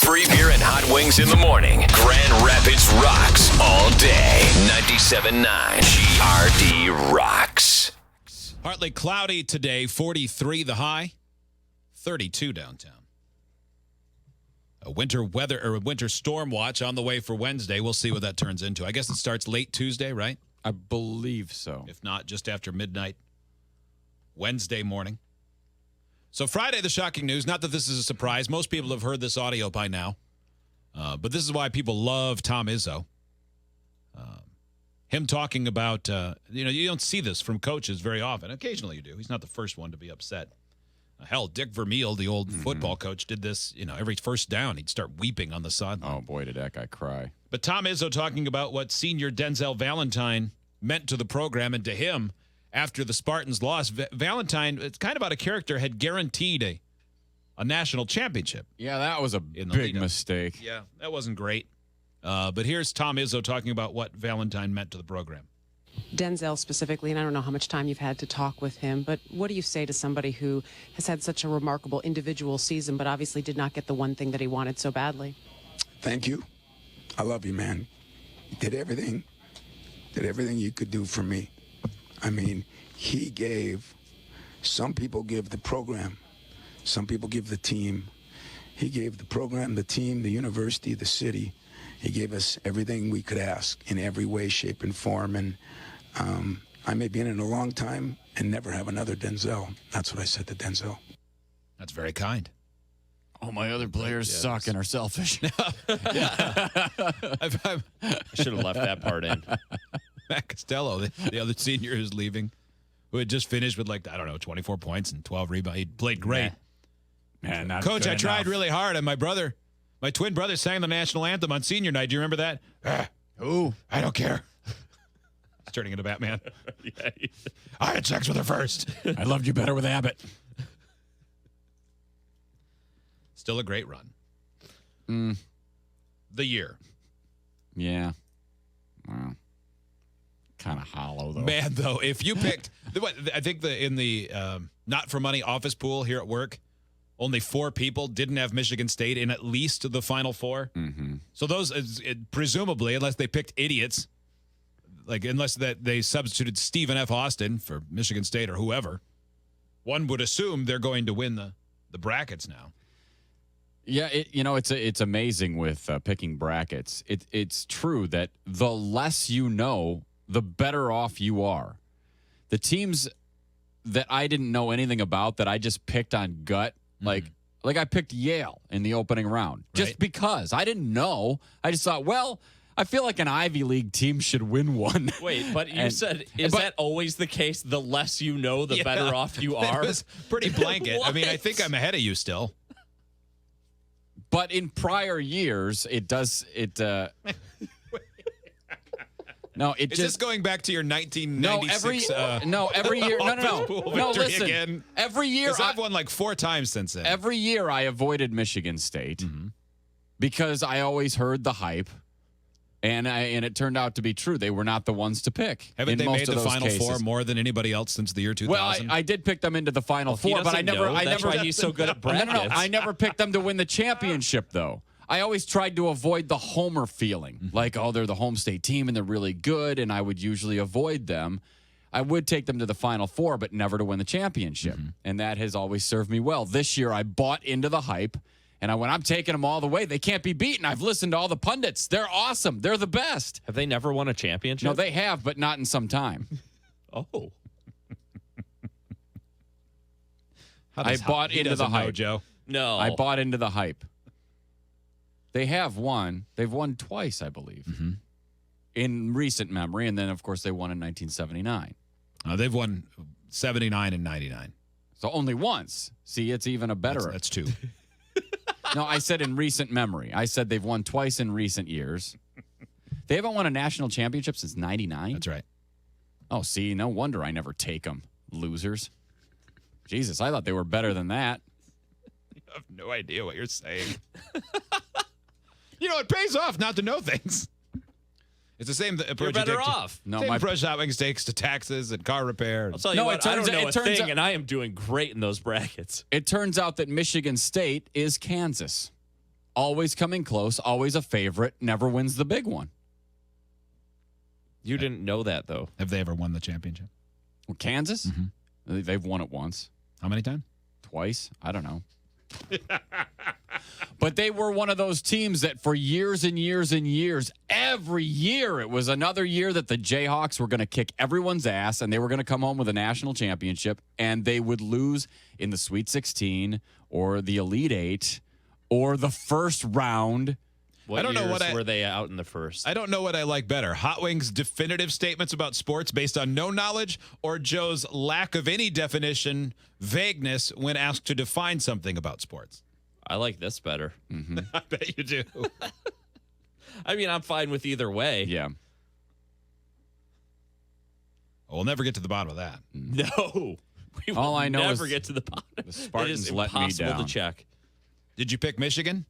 Free beer and hot wings in the morning. Grand Rapids rocks all day. 97.9 GRD rocks. Partly cloudy today, 43 the high, 32 downtown. A winter storm watch on the way for Wednesday. We'll see what that turns into. I guess it starts late Tuesday, right? I believe so. If not, just after midnight, Wednesday morning. So Friday, the shocking news, not that this is a surprise. Most people have heard this audio by now. But this is why people love Tom Izzo. Him talking about, you don't see this from coaches very often. Occasionally you do. He's not the first one to be upset. Hell, Dick Vermeil, the old football coach, did this, every first down. He'd start weeping on the sideline. Oh, boy, did that guy cry. But Tom Izzo talking about what senior Denzel Valentine meant to the program and to him after the Spartans lost. Valentine, it's kind of out of character, had guaranteed a national championship. Yeah, that was a big mistake. Yeah, that wasn't great. But here's Tom Izzo talking about what Valentine meant to the program. Denzel specifically, and I don't know how much time you've had to talk with him, but what do you say to somebody who has had such a remarkable individual season, but obviously did not get the one thing that he wanted so badly? Thank you. I love you, man. You did everything you could do for me. I mean, some people give the program, some people give the team. He gave the program, the team, the university, the city. He gave us everything we could ask in every way, shape, and form. And I may be in it a long time and never have another Denzel. That's what I said to Denzel. That's very kind. All my other players suck and are selfish. I should have left that part in. Matt Costello, the other senior who's leaving, who had just finished with 24 points and 12 rebounds. He played great. Man, not Coach, good I tried enough. really hard, and my twin brother sang the national anthem on senior night. Do you remember that? Ooh, I don't care. He's turning into Batman. Yeah. I had sex with her first. I loved you better with Abbott. Still a great run. The year. Yeah. Wow. Kind of hollow, though. Man, though, if you picked, I think in the not for money office pool here at work, only 4 people didn't have Michigan State in at least the Final Four. Mm-hmm. So those, presumably, unless they picked idiots, unless that they substituted Stephen F. Austin for Michigan State or whoever, one would assume they're going to win the brackets now. Yeah, it's amazing with picking brackets. It's true that the less you know, the better off you are. The teams that I didn't know anything about that I just picked on gut, like I picked Yale in the opening round just because I didn't know. I just thought, well, I feel like an Ivy League team should win one. Wait, but you said, is that always the case? The less you know, the better off you are? It was pretty blanket. I mean, I think I'm ahead of you still. But in prior years, No, it Is just this going back to your 1996? Every year. No. Listen. Again? Every year, I've won 4 times since then. Every year, I avoided Michigan State because I always heard the hype, and it turned out to be true. They were not the ones to pick. Haven't they made the Final Four more than anybody else since the year 2000? Well, I did pick them into the Final Four, but I never. That's why he's so good at brackets. No, I never picked them to win the championship, though. I always tried to avoid the homer feeling, they're the home state team and they're really good, and I would usually avoid them. I would take them to the Final Four, but never to win the championship, and that has always served me well. This year, I bought into the hype, and I'm taking them all the way. They can't be beaten. I've listened to all the pundits. They're awesome. They're the best. Have they never won a championship? No, they have, but not in some time. Oh. I bought into the hype, Joe. No. I bought into the hype. They have won. They've won twice, I believe, in recent memory. And then, of course, they won in 1979. They've won 79 and 99. So only once. See, it's even a better. That's 2. No, I said in recent memory. I said they've won twice in recent years. They haven't won a national championship since 99? That's right. Oh, see, no wonder I never take them. Losers. Jesus, I thought they were better than that. You have no idea what you're saying. It pays off not to know things. It's the same approach. You're better off. No, same approach shopping stakes to taxes and car repair. I'll tell you what, I don't know a thing, and I am doing great in those brackets. It turns out that Michigan State is Kansas. always coming close, always a favorite, never wins the big one. You didn't know that, though. Have they ever won the championship? Well, Kansas? Mm-hmm. They've won it once. How many times? Twice? I don't know. But they were one of those teams that for years and years and years, every year, it was another year that the Jayhawks were going to kick everyone's ass and they were going to come home with a national championship, and they would lose in the Sweet 16 or the Elite Eight or the first round. What I don't know years what were they out in the first? I don't know what I like better. Hot Wings' definitive statements about sports based on no knowledge, or Joe's lack of any definition, vagueness when asked to define something about sports. I like this better. Mm-hmm. I bet you do. I mean, I'm fine with either way. Yeah. We'll never get to the bottom of that. No. We will All I know never is get to the bottom. the Spartans It is let me impossible down. to check. Did you pick Michigan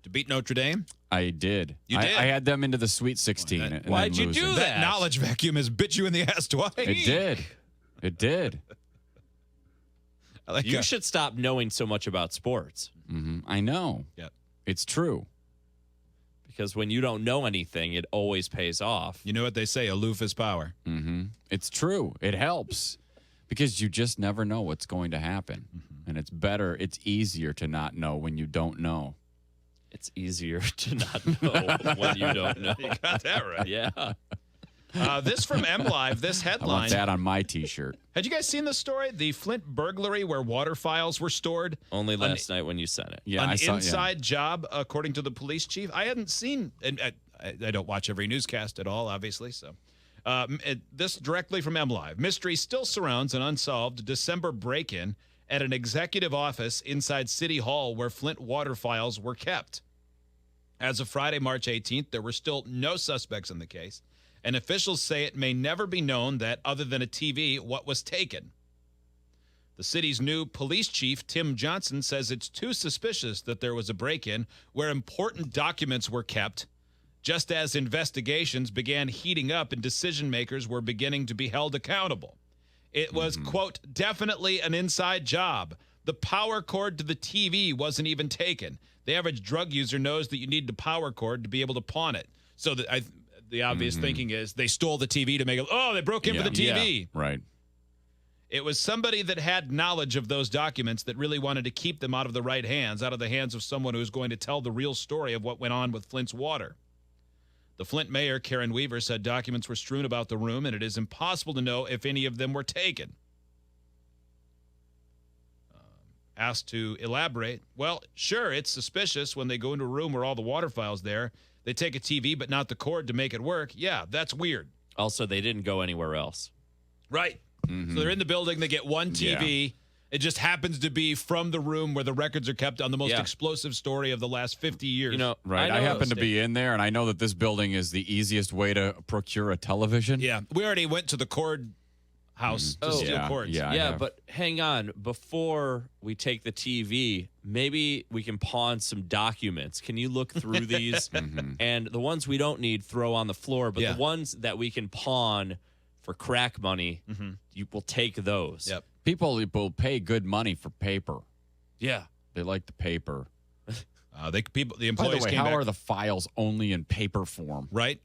to beat Notre Dame? I did. You did? I had them into the Sweet 16. and then Why'd you losing. do That that? knowledge vacuum has bit you in the ass twice. It did. It did. I like You should stop knowing so much about sports, I know. Yep. It's true. because when you don't know anything, it always pays off. You know what they say, aloof is power. It's true. It helps because you just never know what's going to happen. And it's better, it's easier to not know when you don't know. It's easier to not know when you don't know. You got that right. Yeah. This from MLive, this I want headline. that on my T-shirt. Had you guys seen this story? The Flint burglary where water files were stored? Only last night when you sent it. Yeah, An I saw. inside job, according to the police chief. I hadn't seen, and I don't watch every newscast at all, obviously. So, this directly from MLive. Mystery still surrounds an unsolved December break-in at an executive office inside City Hall where Flint water files were kept. As of Friday, March 18th, there were still no suspects in the case, and officials say it may never be known that, other than a TV, what was taken. The city's new police chief, Tim Johnson, says it's too suspicious that there was a break-in where important documents were kept, just as investigations began heating up and decision-makers were beginning to be held accountable. It was, quote, definitely an inside job. The power cord to the TV wasn't even taken. The average drug user knows that you need the power cord to be able to pawn it. So the obvious thinking is they stole the TV to make it, they broke in for the TV. Yeah, right. It was somebody that had knowledge of those documents that really wanted to keep them out of the right hands, out of the hands of someone who's going to tell the real story of what went on with Flint's water. The Flint mayor, Karen Weaver, said documents were strewn about the room, and it is impossible to know if any of them were taken. Asked to elaborate, well, sure, it's suspicious when they go into a room where all the water files there. They take a TV but not the cord to make it work. Yeah, that's weird. Also, they didn't go anywhere else. Right. So they're in the building. They get one TV. Yeah. It just happens to be from the room where the records are kept on the most explosive story of the last 50 years. You know, Right. I happen to be in there, and I know that this building is the easiest way to procure a television. Yeah. We already went to the cord house to steal cords. Yeah, I Yeah, have. but hang on. Before we take the TV, maybe we can pawn some documents. Can you look through these? And the ones we don't need, throw on the floor. But Yeah. the ones that we can pawn for crack money, you will take those. Yep. People will pay good money for paper. Yeah. They like the paper. The By the employees way, came how back. are the files only in paper form? Right.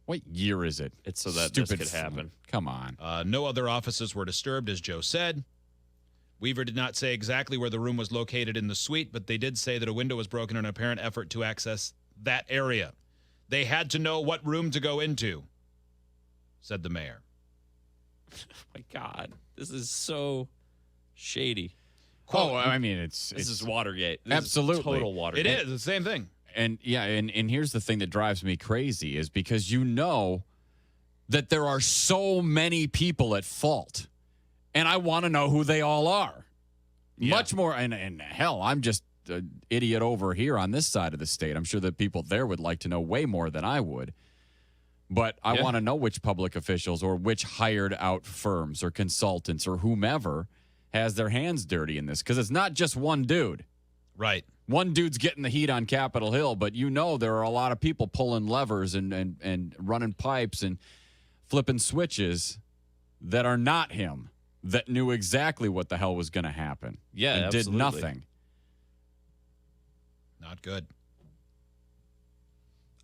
What year is it? It's so that Stupid this could happen. Come on. No other offices were disturbed, as Joe said. Weaver did not say exactly where the room was located in the suite, but they did say that a window was broken in an apparent effort to access that area. They had to know what room to go into, said the mayor. My God. This is so shady. I mean, This is Watergate. This Absolutely. is total Watergate. It is the same thing. And yeah, and here's the thing that drives me crazy is because you know that there are so many people at fault, and I want to know who they all are. Much more, and hell, I'm just an idiot over here on this side of the state. I'm sure that people there would like to know way more than I would. But I want to know which public officials or which hired out firms or consultants or whomever has their hands dirty in this, because it's not just one dude. Right. One dude's getting the heat on Capitol Hill, but you know there are a lot of people pulling levers and running pipes and flipping switches that are not him, that knew exactly what the hell was going to happen. Yeah, and absolutely. did nothing. Not good.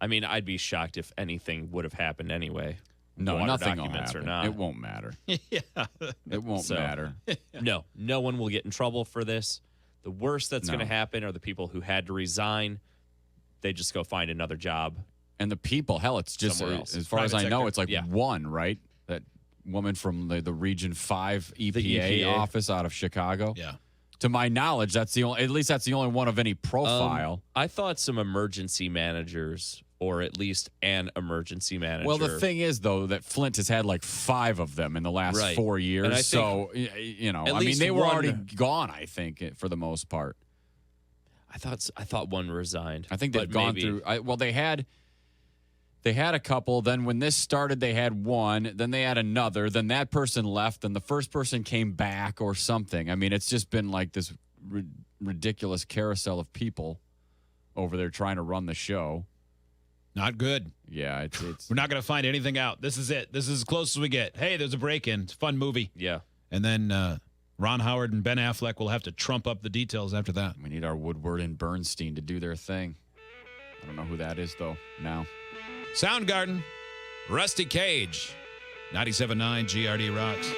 I mean, I'd be shocked if anything would have happened anyway. No, Water nothing will documents happen. or not. It won't matter. Yeah. It won't matter. No one will get in trouble for this. The worst that's going to happen are the people who had to resign. They just go find another job. And the people, hell, it's just, as far as I know, it's like one, right? That woman from the Region 5 EPA office out of Chicago. Yeah. To my knowledge, that's the only, at least that's the only one of any profile. I thought some emergency managers, or at least an emergency manager. Well, the thing is, though, that Flint has had like 5 of them in the last 4 years. And I so, you know, I mean, they were already gone, I think, for the most part. I thought one resigned. I think they've gone through. They had a couple. Then when this started, they had one. Then they had another. Then that person left. Then the first person came back or something. I mean, it's just been like this ridiculous carousel of people over there trying to run the show. Not good. Yeah, it's We're not going to find anything out. This is it. This is as close as we get. Hey, there's a break-in. It's a fun movie. Yeah. And then Ron Howard and Ben Affleck will have to trump up the details after that. We need our Woodward and Bernstein to do their thing. I don't know who that is, though, now. Soundgarden, Rusty Cage, 97.9 GRD Rocks.